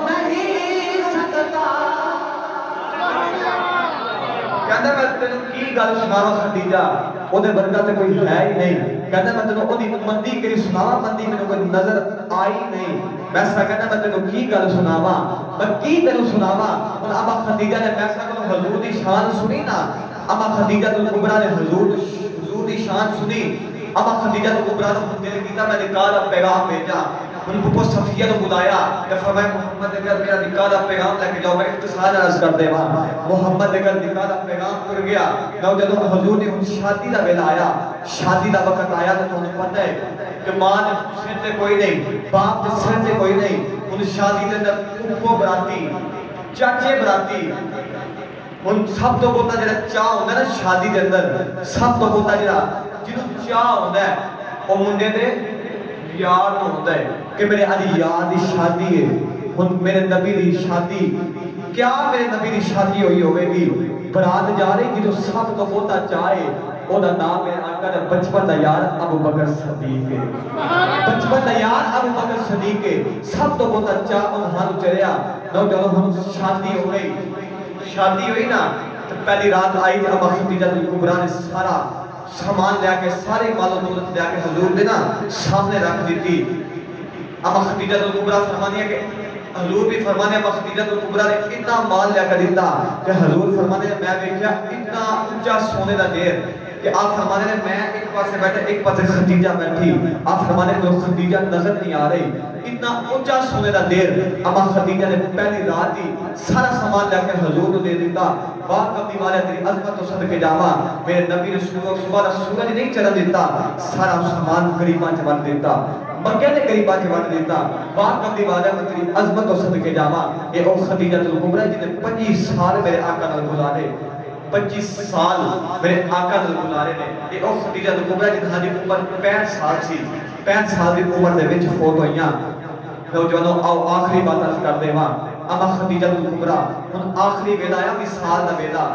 نہیں سکتا. کہتا میں تینوں کی گل سناوا خدیجہ اودے ورگا تے کوئی ہے ہی نہیں. کہتا میں تینوں اودی مندی کری سناوا، مندی میں کوئی نظر آئی نہیں. میسرہ کہتا میں تینوں کی گل سناوا، میں کی تینوں سناوا. اور اما خدیجہ نے میسرہ کو حضور دی شان سنی نا. اما خدیجہ الکبریٰ نے حضور دی شان سنی. اما خدیجہ الکبریٰ نے دل کیتا میں نکاح دا پیغام بھیجا. ان کو صفیہ نے بلایا کہ فرمایا محمد اگر میرا نکاح دا پیغام لے کے جاؤ. میں اختصار عرض کر دے وہاں محمد اگر نکاح دا پیغام کر گیا. نو جب حضور نے شادی دا ویلا آیا، شادی دا وقت آیا تو تمہیں پتہ ہے کہ ماں نے سر سے کوئی نہیں، باپ نے سر سے کوئی نہیں. ان شادی دے اندر پھوپھو براتی، چاچے براتی. ان سب تو بہتا جڑا چاہ ہوتا ہے نا شادی دے اندر، سب تو بہتا جڑا جنہوں چاہ ہوتا ہے وہ منڈے دے یار ہوتا ہے کہ میرے علی یاد دی شادی ہے. میرے نبی دی شادی، کیا میرے نبی دی شادی ہوئی ہوئے گی؟ برات جا رہی کی جو سب تو بہتا چاہے او دا نام ہے آقا دا بچپن دا یار ابو بکر صدیق ہے. بچپن دا یار ابو بکر صدیق ہے. سب تو بہتا چاہ انہاں چریا. نو جب ہم شادی ہو گئی، شادی ہوئی نا تو پہلی رات آئی تھی. اما خدیجہ الکبریٰ نے سارا سامان لیا کے، سارے مال و دولت لیا کے حضور نے نا سامنے رکھ دیتی. اما خدیجہ الکبریٰ فرمانی ہے کہ حضور بھی فرمانے اما خدیجہ الکبریٰ نے اتنا مال لیا کر دیتا کہ حضور فرمانے میں دیکھیا اتنا اونچا سونے دا دیر کہ آپ فرمانے نے میں ایک پاسے بیٹھے ایک پاسے خدیجہ بیٹھی. آپ فرمانے جو خدیجہ نظر نہیں آ رہی، اتنا اونچا سونے دا دیر. اما خدیجہ نے پہلی رات ہی سارا سامان لے کے حضور کو دے دیتا. واہ کبھی والے تیری عظمت و صدقے جاوا، میرے نبی نے صبح دا سورج نہیں چڑھن دیتا، سارا سامان غریباں چ ونڈ دیتا، مکے دے غریباں چ ونڈ دیتا. واہ کبھی والے تیری عظمت و صدقے جاوا. اے او خدیجہ الکبریٰ جن نے 25 سال میرے آقا نال گزارے، 25 سال میرے آقا نال گزارے نے. اے او خدیجہ الکبریٰ جنہاں دی عمر 65 سال سی، 65 سال دی عمر دے وچ فوت ہوئیاں. نوجوانوں آؤ آخری بات عرض کر دے وہاں. اما خدیجہ الکبریٰ ان آخری ویلا آیا وصال دا ویلا.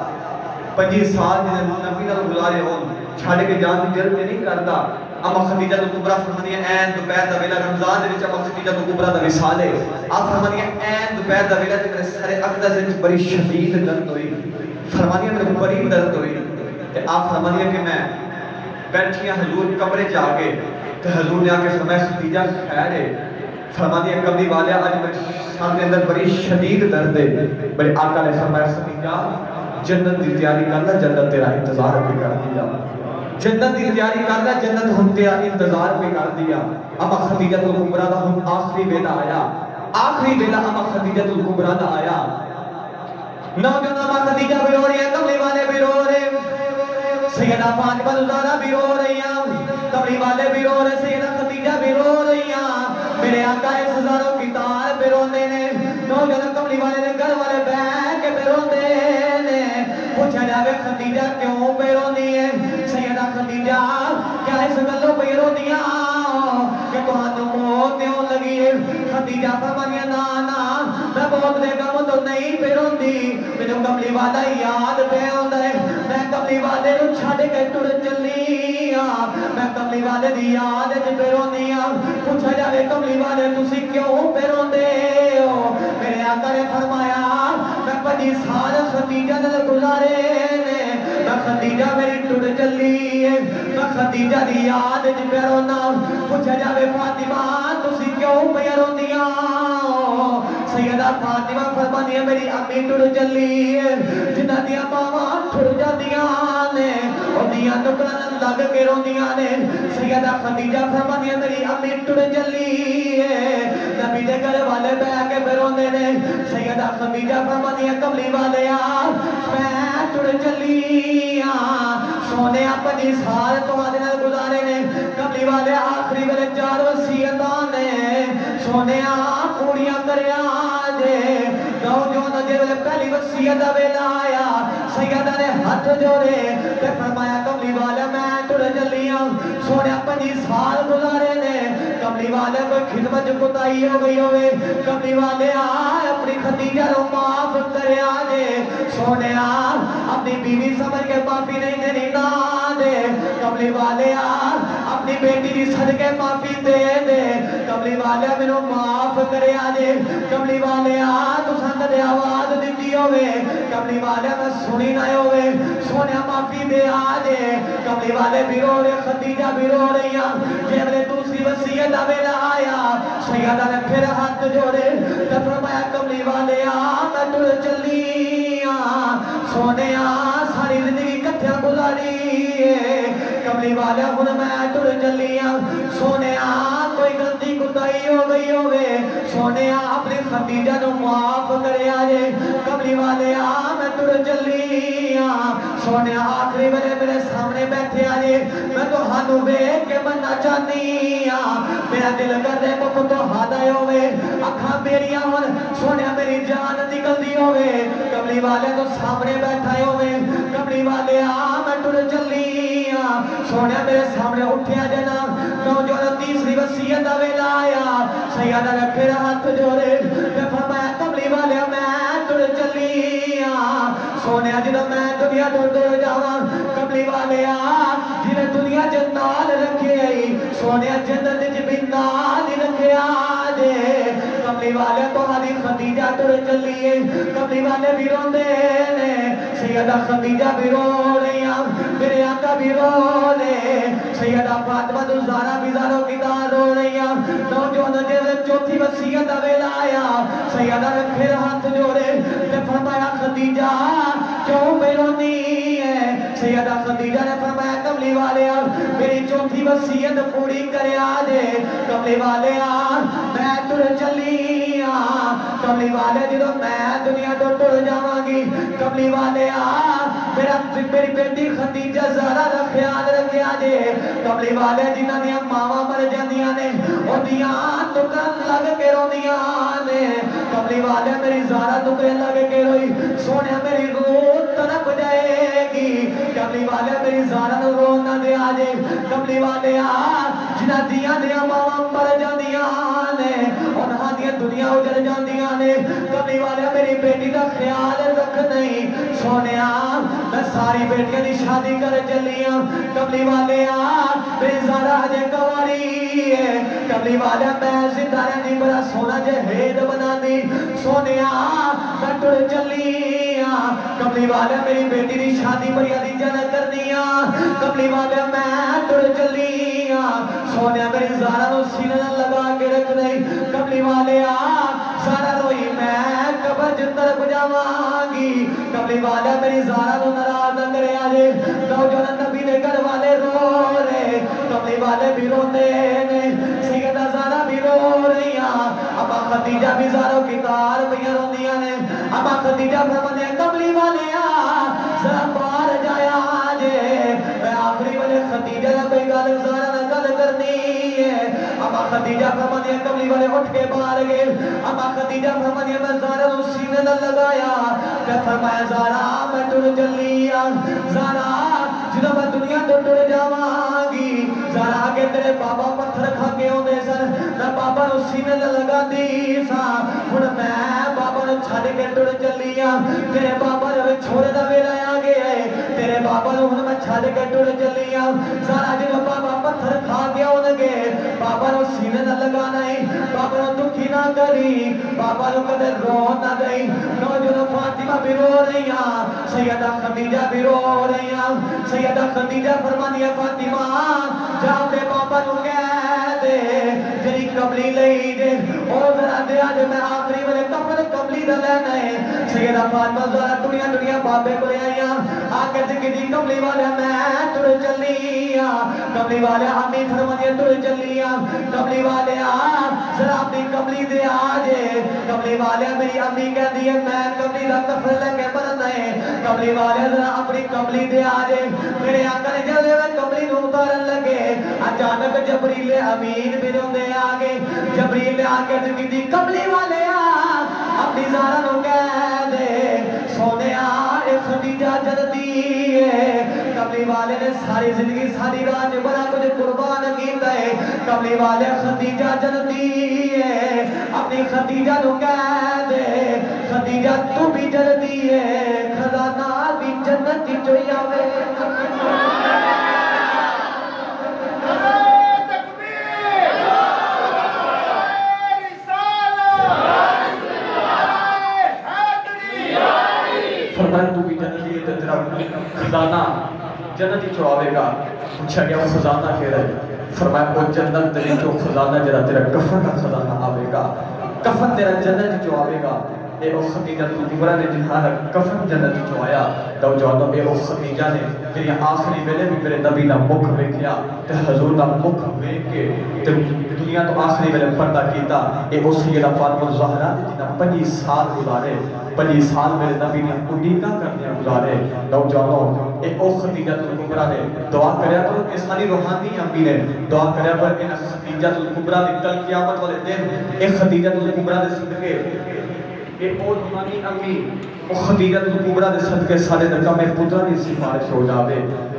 25 سال جنہیں نبی نال گزارے ہون چھاڑے کے جان دی دل میں نہیں کرتا. اما خدیجہ الکبریٰ فرمانی ہے این دوپہر دا ویلا رمضان دے وچ اما خدیجہ الکبریٰ دا وصال ہے. آپ فرمانی ہے این دوپہر دا ویلا تے میرے سر اقدس وچ بڑی شدید درد ہوئی. فرمانی ہے میرے بڑی درد ہوئی. تے آپ فرمانی ہے کہ میں بیٹھیاں حضور کمرے جا کے تے حضور نے آ کے فرمایا خدیجہ خیر ہے. فرمانی ہے کبھی والے آج میں شام کے اندر بڑی شدید درد ہے. میرے آقا نے فرمایا خدیجہ جنت دی تیاری کرنا، جنت تیرا انتظار پہ کر دیا. جنت دی تیاری کرنا، جنت ہم تیرا انتظار پہ کر دیا. اما خدیجہ الکبریٰ دا ہم آخری ویلا آیا، آخری ویلا اما خدیجہ الکبریٰ دا آیا. نوجوان اما خدیجہ بھی رو رہی ہے، کملی والے بھی رو رہے، سیدہ فاطمہ زہرا بھی رو رہی ہیں، کملی والے بھی رو رہے، سیدہ خدیجہ بھی رو رہی ہیں. میرے آقا اس ہزاروں کی تار پہ روندے نے. نوجوان کملی والے نے گھر والے بیٹھ کے پہ روندے نے. پوچھا جاوے خدیجہ کیوں پہ روندی ہے؟ سیدہ خدیجہ کیا اس گلوں پہ روندیاں کہ تمہاں موت دیوں لگی ہے؟ خدیجہ فرمانی نانا میں موت دے غم تو نہیں پہ روندی مینوں کملی والا یاد پہ آوندا ہے میں کملی والے نوں چھڈ کے ٹر چلی ہاں میں کملی والے دی یاد وچ پہ روندی ہاں پوچھا جاوے کملی والے تسی کیوں پہ روندے ہو میرے آقا نے فرمایا میں 25 سال خدیجہ نال گزارے نے میں خدیجہ میری ٹر چلی ہے میں خدیجہ دی یاد وچ پہ رونا پوچھا جاوے فاطمہ تسی کیوں پہ روندیاں سیدہ فاطمہ فرماتی ہے میری امی ٹر چلی ہے جنہ دیاں ماواں ٹر جاندیاں نے اودیاں نکلاں لگ کے روندیاں نے سیدہ خدیجہ فرماتی ہے میری امی ٹر چلی ہے نبی دے گھر والے بیٹھ کے پہ روندے نے سیدہ خدیجہ فرماتی ہے کملی والے میں ٹر چلی ہاں سونے 25 سال تہاڈے نال گزارے نے کملی والے آخری ویلے 4 وصیتاں نے سونیا پوریاں کریا جے نوجوان دے ویلے پہلی وصیت دا ویلا آیا سیدہ نے ہاتھ جوڑے تے فرمایا کملی والے میں ٹر چلی ہاں سونے 25 سال گزارے نے کملی والے کوئی خدمت کوتاہی ہو گئی ہوئے کملی والے اپنی خدیجہ رو معاف کریا جے سونیا اپنی بیوی سمجھ کے معافی نہیں دینی نا دے کملی والے اپنی بیٹی دی صدقے معافی دے دے کملی والے مینوں معاف کریا جے کملی والے تساں کدے آواز دتی ہوے کملی والے میں سنی نہ ہوے سونیا معافی دے جے کملی والے بھی رو رہے خدیجہ بھی رو رہی جے میرے دوسری وصیت دا ویلا آیا سیدہ نے پھر ہاتھ جوڑے تے فرمایا کملی والے میں ٹر چلی سونیا ساری زندگی کٹھیاں گزاری کملی والے ہن میں ٹر چلی سونیا کوئی غلطی کوتاہی ہو گئی ہوے سونیا اپنی خدیجہ نوں معاف کریا جے کملی والے میں ٹر چلی سونیا آخری ویلے میرے سامنے بیٹھے جے میں تہانوں ویکھ کے مننا چاہنی میرا دل کرے مکھ تہاڈا ہوے اکھاں میریاں ہن سونیا میری جان نکلدی ہوے کملی والے تو سامنے بیٹھا ہوے کملی والے میں ٹر چلی سونیا میرے سامنے اٹھیا جنا نوجوان تیسری وصیت دا ویلا آیا سیدہ نے پھر ہاتھ جوڑے تے فرمایا کملی والے میں ٹر چلی سونیا جدوں میں دنیا تو ٹر جاواں کملی والے جنہیں دنیا چ نال رکھے سونیا جنت وچ بھی نال رکھیا جے کملی والے تہاڈی خدیجہ ٹر چلی ہے کملی والے بھی روندے نے سیدہ خدیجہ بھی رو رہی میرے آقا بھی رو رہے سیدہ فاطمہ الزہرا بھی زارو کی دار رو رہی نوجوان دے چوتھی وصیت دا ویلا آیا سیدہ نے پھر ہاتھ جوڑے تے فرمایا خدیجہ کیوں پہ روندی ہے سیدہ خدیجہ نے فرمایا کملی والے میری چوتھی وصیت پوری کریا دے کملی والے میں ٹر چلی کملی والے جدوں میں دنیا تو ٹر جاواں گی کملی والے میری بیٹی خدیجہ زہرا دا خیال رکھیا جے کملی والے جنہاں دیاں ماواں مر جاندیاں نے اودیاں ٹکرن لگ کے روندیاں نے کملی والے میری زہرا ٹکرے لگ کے روئی سونیا میری روح تڑپ جائے گی کملی والے میری زہرا نوں رون نہ دیا جے کملی والے جنہاں دیاں ماواں مر جاندیاں نے انہاں دیاں دنیا اجڑ جاندیاں نے کملی والے میری بیٹی دا خیال رکھ نہیں سونیا میں ساری بیٹیاں دی شادی کر چلی کملی والے میری زہرا ہجے کواری ہے کملی والے میں زندہ رہنی بڑا سونا جہیز بنا دی سونیا میں ٹر چلی کملی والے میری بیٹی دی شادی بڑیا دی جنہ کرنی کملی والے میں ٹر چلی سونیا میری زہرا نو سینہ لگا کے رکھ دئی کملی والے زہرا روئی میں قبر جندر بجاواں گی کملی والے میری زہرا نو ناراض نہ کرے آجے نوجوان نبی دے گھر والے رو رہے کملی والے بھی روندے نے سیدہ زہرا بھی رو رہی ابا خدیجہ بھی زہرا کی تار پہ روندیاں نے ابا خدیجہ فرمانے کملی والے ذرا باہر جایا جے میں آخری والے خدیجہ نے کوئی گل زہرا نہ گل کرنی ہے ابا خدیجہ فرمانے کملی والے اٹھ کے باہر گئے ابا خدیجہ فرمانے میں زہرا نو سینے نہ لگایا کہ فرمایا زہرا میں ٹر چلی زہرا جدوں میں دنیا تو ٹر جاواں گی زہرا آگے تیرے بابا پتھر کھا کے ہوندے سن میں بابا نو سینے نہ لگا دی سا ہن میں چھڑ کے ٹر چلی ہاں تیرے بابا نے چھوڑے دا ویلا آ گیا ہے تیرے بابا نے ہن میں چھڑ کے ٹر چلی ہاں سارا جدو بابا پتھر کھا گیا ہون گے بابا نو سینے نہ لگانا ہے بابا نو دکھی نہ کری بابا نو کدے رو نہ گئی نوجوان فاطمہ بھی رو رہی ہاں سیدہ خدیجہ بھی رو رہی ہاں سیدہ خدیجہ فرمانی ہے فاطمہ جا اپنے بابا نو کہہ دے جری قبلی لئی دے اور ذرا دیا جو میں آخری والے کفن قبلی دا لینا ہے سیدہ فاطمہ ذرا دنیا بابے کو لے آئی آکے دکھی دی قبلی والے میں تر چلی قبلی والے امی فرمانی ہے تر چلی قبلی والے ذرا اپنی قبلی دے آجے قبلی والے میری امی کہہ دی ہے میں قبلی دا کفن لے کے مرنا ہے قبلی والے ذرا اپنی قبلی دے آجے میرے آقا نے جلدے میں قبلی نو اتارن لگے اچانک جبریل امین بھی روندے آگے جبریل آگے دکھی دی قبلی والے اپنی زارہ نو کہہ دے سونے اے خدیجہ جلدی ہے قبلی والے نے ساری زندگی ساری رات بڑا کچھ قربان کیتا ہے قبلی والے خدیجہ جلدی ہے اپنی خدیجہ نو کہہ دے خدیجہ تو بھی جلدی ہے خزانہ بھی جنت چوئی آوے فرمایا تو بھی جنتی ہے تیرا خزانہ جنتی چوآوے گا پوچھا گیا وہ خزانہ کہہ رہے فرمایا وہ جنت تیری جو خزانہ جرا تیرا کفن کا خزانہ آوے گا کفن تیرا جنتی چوآوے گا اے او خدیجہ کبریٰ نے جہاں کفن جنتی چوایا تو جوانو اے او خدیجہ نے جنہی آخری ویلے بھی میرے نبی نہ مکھ ویکھیا تے حضور نہ مکھ ویکھ کے تے دنیا تو آخری ویلے پردہ کیتا اے او سیدہ فاطمہ الزہرا نے جنہاں 25 سال گزارے 25 سال میرے نبی نے اڈیکا کرنے گزارے نوجوانوں اے او خدیجہ کبریٰ نے دعا کریا کرو اس خالی روحانی امی نے دعا کریا پر ان خدیجہ کبریٰ نے کل قیامت والے دن اے خدیجہ کبریٰ نے صدقے اے او روحانی امی او خدیجہ کبریٰ نے صدقے سارے نکمے پترہ دی سفارش ہو جاوے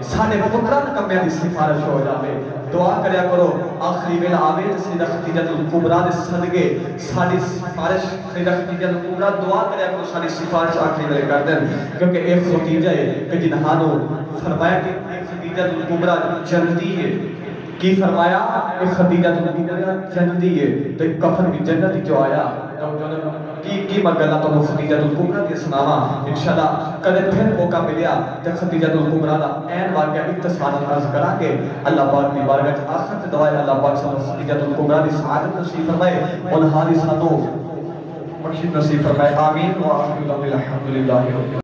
سارے پترہ نکمے دی سفارش ہو جاوے دعا کریا کرو آخری ویلا آوے سیدہ خدیجہ کبریٰ نے صدقے ساری سفارش سیدہ خدیجہ کبریٰ دعا کریا کرو ساری سفارش آخری ویلے کر دیں کیونکہ ایک خدیجہ ہے کہ جنہانو فرمایا کہ ایک خدیجہ کبریٰ جنتی ہے کی فرمایا ایک خدیجہ کبریٰ جنتی ہے تو ایک کفن بھی جنتی جو آیا کی مگلہ تو خدیجہ کبریٰ کے سناما انشاءاللہ کدے پھر موقع ملیا تو خدیجہ کبریٰ دا این واقعہ اتصال عرض کرا کے اللہ پاک دی بارگاہ آخر دعائے اللہ پاک صلی اللہ خدیجہ کبریٰ دی سعادت نصیب فرمائے انہاری ساتھوں مرشد نصیب فرمائے آمین و آخر الحمدللہ